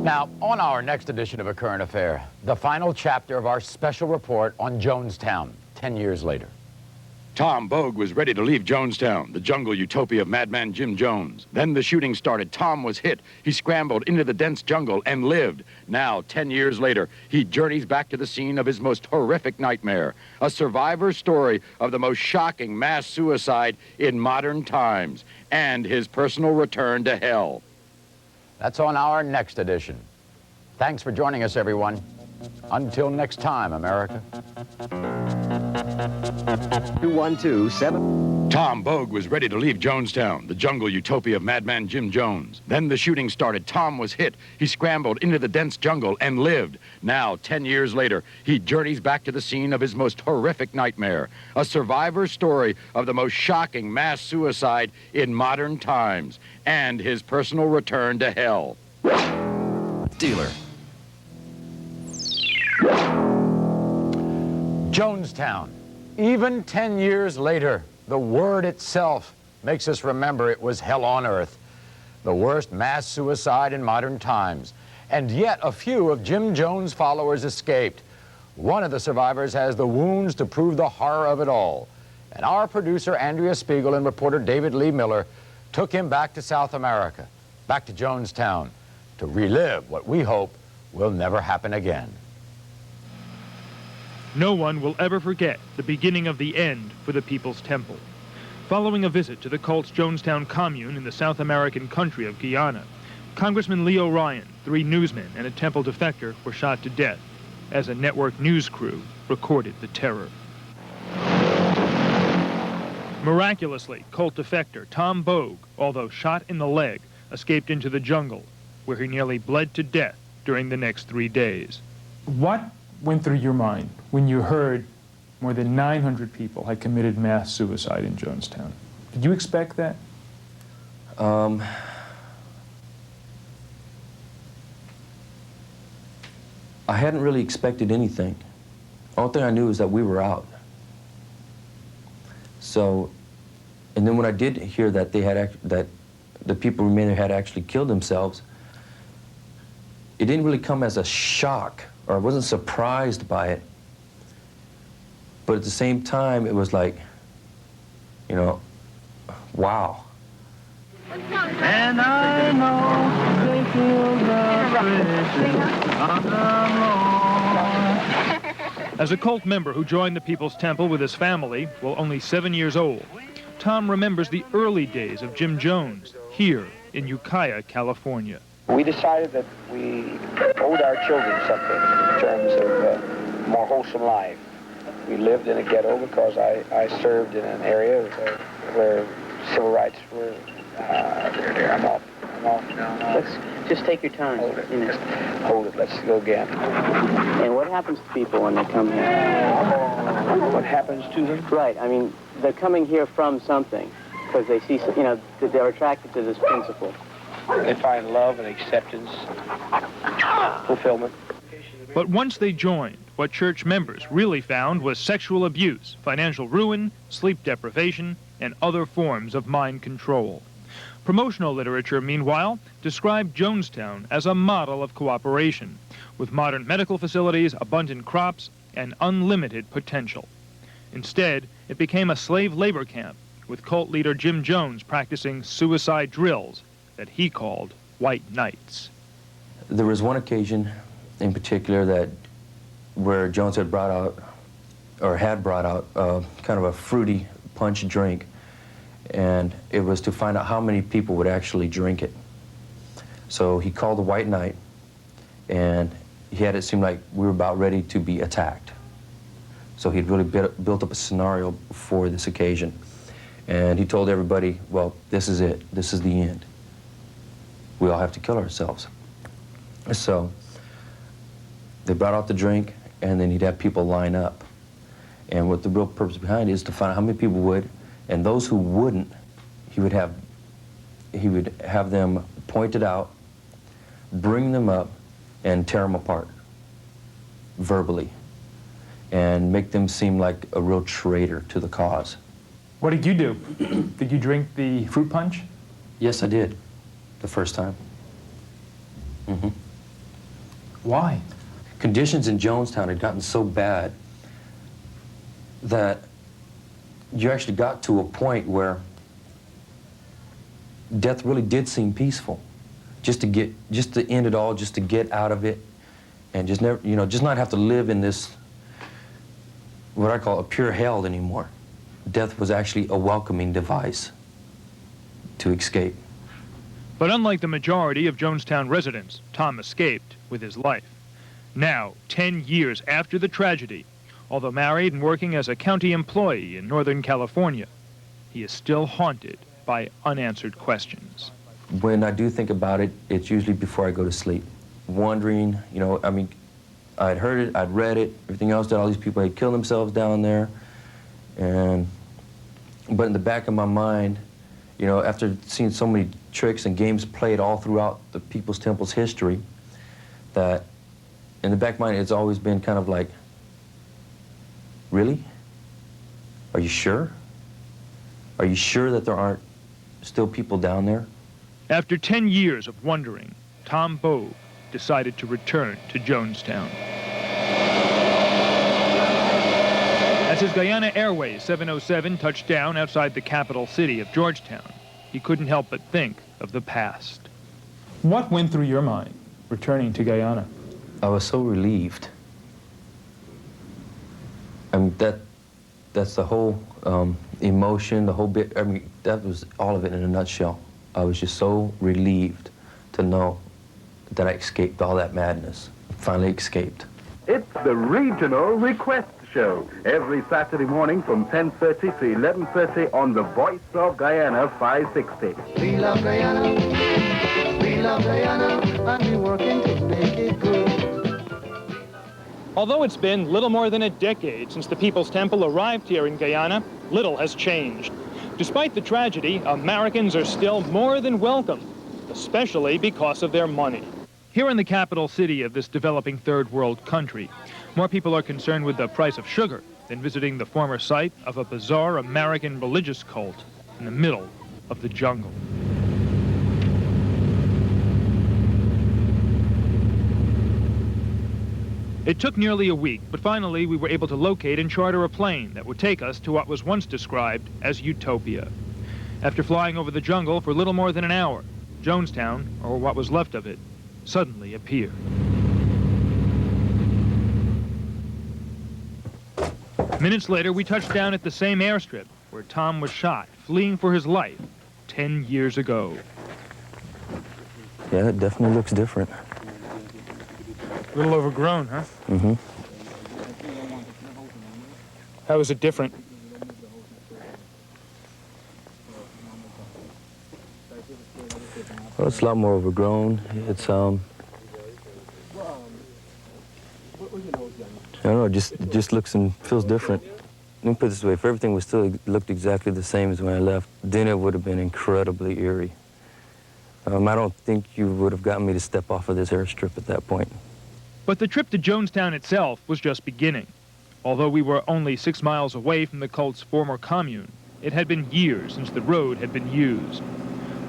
Now, on our next edition of A Current Affair, the final chapter of our special report on Jonestown, 10 years later. Tom Bogue was ready to leave Jonestown, the jungle utopia of madman Jim Jones. Then the shooting started. Tom was hit. He scrambled into the dense jungle and lived. Now, 10 years later, he journeys back to the scene of his most horrific nightmare. A survivor's story of the most shocking mass suicide in modern times, and his personal return to hell. That's on our next edition. Thanks for joining us, everyone. Until next time, America. 2127. Tom Bogue was ready to leave Jonestown, the jungle utopia of madman Jim Jones. Then the shooting started. Tom was hit. He scrambled into the dense jungle and lived. Now, 10 years later, he journeys back to the scene of his most horrific nightmare. A survivor's story of the most shocking mass suicide in modern times, and his personal return to hell. Dealer. Jonestown. Even 10 years later, the word itself makes us remember it was hell on earth. The worst mass suicide in modern times. And yet a few of Jim Jones' followers escaped. One of the survivors has the wounds to prove the horror of it all. And our producer, Andrea Spiegel, and reporter David Lee Miller took him back to South America, back to Jonestown, to relive what we hope will never happen again. No one will ever forget the beginning of the end for the People's Temple. Following a visit to the cult's Jonestown commune in the South American country of Guyana, Congressman Leo Ryan, 3 newsmen, and a temple defector were shot to death as a network news crew recorded the terror. Miraculously, cult defector Tom Bogue, although shot in the leg, escaped into the jungle, where he nearly bled to death during the next 3 days. What went through your mind when you heard more than 900 people had committed mass suicide in Jonestown? Did you expect that? I hadn't really expected anything. The only thing I knew is that we were out. So, and then when I did hear that they had that the people remaining had actually killed themselves, it didn't really come as a shock, or I wasn't surprised by it. But at the same time, it was like, you know, wow. And I know they feel the pressure of the Lord. As a cult member who joined the People's Temple with his family, while only 7 years old, Tom remembers the early days of Jim Jones here in Ukiah, California. We decided that we owed our children something in terms of a more wholesome life. We lived in a ghetto because I served in an area where civil rights were... I'm off. No. Let's just take your time. Hold it. Hold it. Let's go again. And what happens to people when they come here? What happens to them? Right. I mean, they're coming here from something because they see, you know, that they're attracted to this principle. They find love and acceptance, fulfillment. But once they joined, what church members really found was sexual abuse, financial ruin, sleep deprivation, and other forms of mind control. Promotional literature, meanwhile, described Jonestown as a model of cooperation, with modern medical facilities, abundant crops, and unlimited potential. Instead, it became a slave labor camp, with cult leader Jim Jones practicing suicide drills that he called White Nights. There was one occasion in particular where Jones had brought out kind of a fruity punch drink, and it was to find out how many people would actually drink it. So he called the White Night, and he had it seem like we were about ready to be attacked. So he'd really built up a scenario for this occasion. And he told everybody, well, this is it. This is the end. We all have to kill ourselves. So they brought out the drink, and then he'd have people line up. And what the real purpose behind it is to find out how many people would, and those who wouldn't, he would have them pointed out, bring them up, and tear them apart verbally, and make them seem like a real traitor to the cause. What did you do? Did you drink the fruit punch? Yes, I did, the first time. Why? Conditions in Jonestown had gotten so bad that you actually got to a point where death really did seem peaceful. Just to end it all, just to get out of it, and just never, you know, just not have to live in this, what I call a pure hell anymore. Death was actually a welcoming device to escape. But unlike the majority of Jonestown residents, Tom escaped with his life. Now, 10 years after the tragedy, although married and working as a county employee in Northern California, he is still haunted by unanswered questions. When I do think about it, it's usually before I go to sleep. Wondering, you know, I mean, I'd heard it, I'd read it, everything else, that all these people had killed themselves down there. But in the back of my mind, you know, after seeing so many tricks and games played all throughout the People's Temple's history, that in the back of my mind, it's always been kind of like, really? Are you sure? Are you sure that there aren't still people down there? After 10 years of wondering, Tom Bogue decided to return to Jonestown. As his Guyana Airways 707 touched down outside the capital city of Georgetown, he couldn't help but think of the past. What went through your mind returning to Guyana? I was so relieved. I mean, that's the whole emotion, the whole bit. I mean, that was all of it in a nutshell. I was just so relieved to know that I escaped all that madness. Finally escaped. It's the Regional Request Show, every Saturday morning from 10:30 to 11:30 on the Voice of Guyana 560. We love Guyana, and we're working to make it good. Although it's been little more than a decade since the People's Temple arrived here in Guyana, little has changed. Despite the tragedy, Americans are still more than welcome, especially because of their money. Here in the capital city of this developing third world country, more people are concerned with the price of sugar than visiting the former site of a bizarre American religious cult in the middle of the jungle. It took nearly a week, but finally we were able to locate and charter a plane that would take us to what was once described as utopia. After flying over the jungle for little more than an hour, Jonestown, or what was left of it, suddenly appeared. Minutes later, we touched down at the same airstrip where Tom was shot, fleeing for his life 10 years ago. Yeah, it definitely looks different. A little overgrown, huh? Mm-hmm. How is it different? Well, it's a lot more overgrown. It's, I don't know, it just looks and feels different. Let me put it this way, if everything was still looked exactly the same as when I left, then it would have been incredibly eerie. I don't think you would have gotten me to step off of this airstrip at that point. But the trip to Jonestown itself was just beginning. Although we were only 6 miles away from the cult's former commune, it had been years since the road had been used.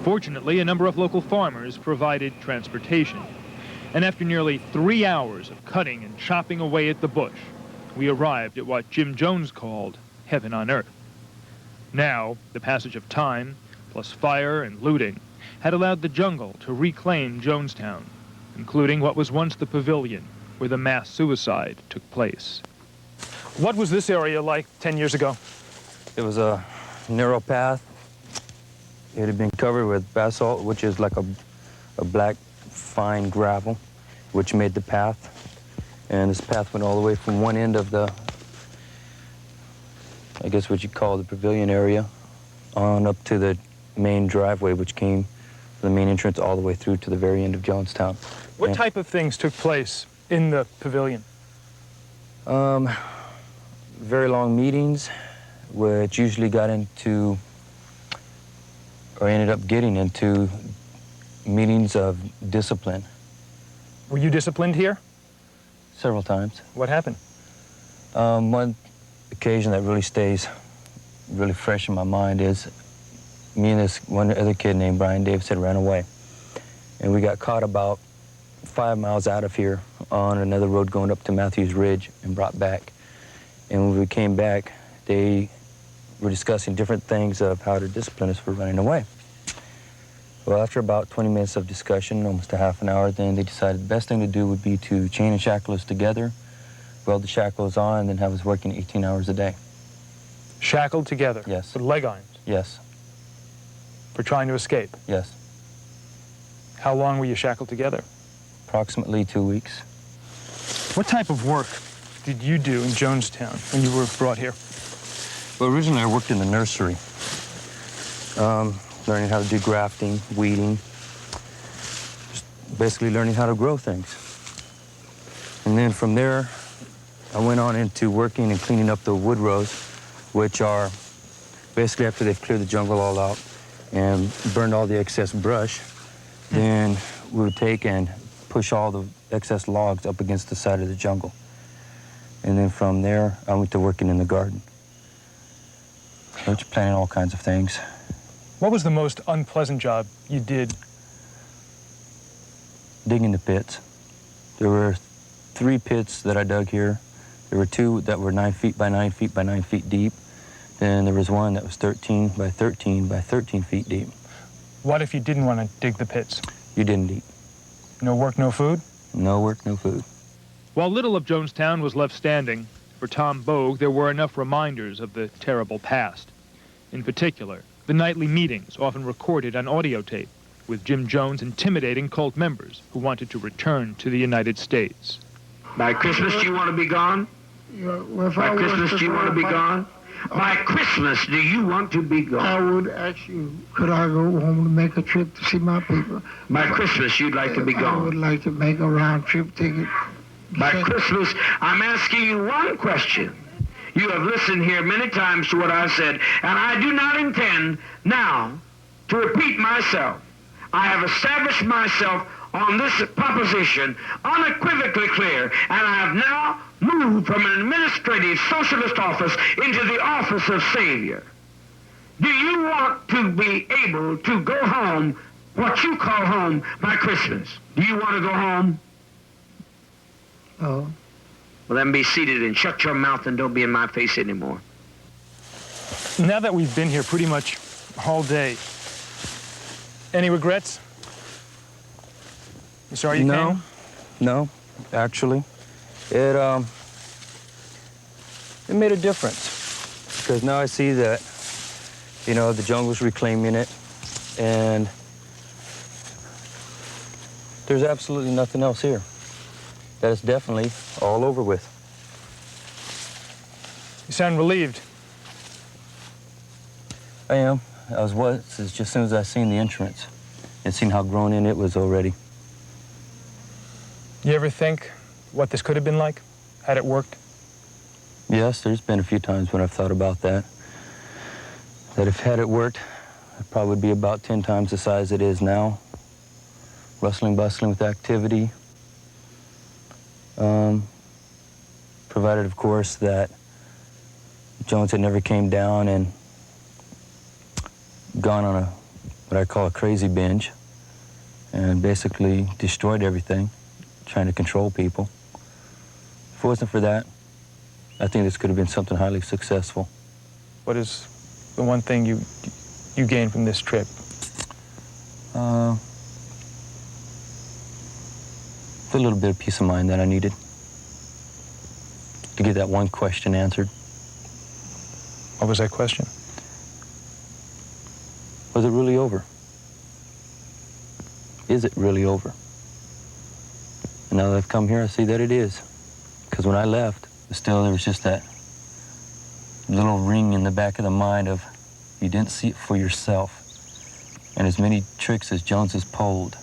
Fortunately, a number of local farmers provided transportation. And after nearly 3 hours of cutting and chopping away at the bush, we arrived at what Jim Jones called heaven on earth. Now, the passage of time, plus fire and looting, had allowed the jungle to reclaim Jonestown, including what was once the pavilion where the mass suicide took place. What was this area like 10 years ago? It was a narrow path. It had been covered with basalt, which is like a black, fine gravel, which made the path. And this path went all the way from one end of the, I guess what you call the pavilion area, on up to the main driveway, which came from the main entrance all the way through to the very end of Jonestown. What type of things took place in the pavilion? Very long meetings, which usually got into, or ended up getting into, meetings of discipline. Were you disciplined here? Several times. What happened? One occasion that really stays really fresh in my mind is me and this one other kid named Brian Davis had ran away. And we got caught about 5 miles out of here on another road going up to Matthews Ridge and brought back. And when we came back, they were discussing different things of how to discipline us for running away. Well, after about 20 minutes of discussion, almost a half an hour, then they decided the best thing to do would be to chain and shackle us together, weld the shackles on, and then have us working 18 hours a day. Shackled together? Yes. With leg irons? Yes. For trying to escape? Yes. How long were you shackled together? Approximately 2 weeks. What type of work did you do in Jonestown when you were brought here? Well, originally I worked in the nursery, learning how to do grafting, weeding, just basically learning how to grow things. And then from there, I went on into working and cleaning up the wood rows, which are basically after they've cleared the jungle all out and burned all the excess brush, then we would take and push all the excess logs up against the side of the jungle. And then from there, I went to working in the garden, which planting all kinds of things. What was the most unpleasant job you did? Digging the pits. There were 3 pits that I dug here. There were 2 that were 9 feet by 9 feet by 9 feet deep. Then there was 1 that was 13 by 13 by 13 feet deep. What if you didn't want to dig the pits? You didn't eat. No work, no food? No work, no food. While little of Jonestown was left standing, for Tom Bogue there were enough reminders of the terrible past. In particular, the nightly meetings, often recorded on audio tape, with Jim Jones intimidating cult members who wanted to return to the United States. By Christmas, do you want to be gone? Well, By Christmas, do you want to be gone? By Christmas, do you want to be gone? I would ask you, could I go home to make a trip to see my people? By Christmas, you'd like to be I would gone. like to make a round-trip ticket. By Christmas, I'm asking you one question. You have listened here many times to what I've said, and I do not intend now to repeat myself. I have established myself on this proposition unequivocally clear, and I have now moved from an administrative socialist office into the office of Savior. Do you want to be able to go home, what you call home, by Christmas? Do you want to go home? Oh. Well, then be seated and shut your mouth and don't be in my face anymore. Now that we've been here pretty much all day, any regrets? You sorry you came? No, actually. It made a difference, because now I see that, you know, the jungle's reclaiming it, and there's absolutely nothing else here. That is definitely all over with. You sound relieved. I am. I was just as soon as I seen the entrance and seen how grown in it was already. You ever think what this could have been like, had it worked? Yes, there's been a few times when I've thought about that. That if had it worked, it probably would be about 10 times the size it is now. Rustling, bustling with activity. Provided, of course, that Jones had never came down and gone on what I call a crazy binge and basically destroyed everything, trying to control people. If it wasn't for that, I think this could have been something highly successful. What is the one thing you gained from this trip? A little bit of peace of mind that I needed to get that one question answered. What was that question? Was it really over? Is it really over? And now that I've come here, I see that it is. Because when I left, still there was just that little ring in the back of the mind of you didn't see it for yourself. And as many tricks as Jones has pulled,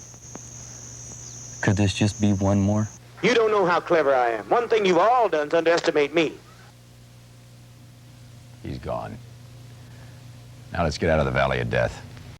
could this just be one more? You don't know how clever I am. One thing you've all done is underestimate me. He's gone. Now let's get out of the valley of death.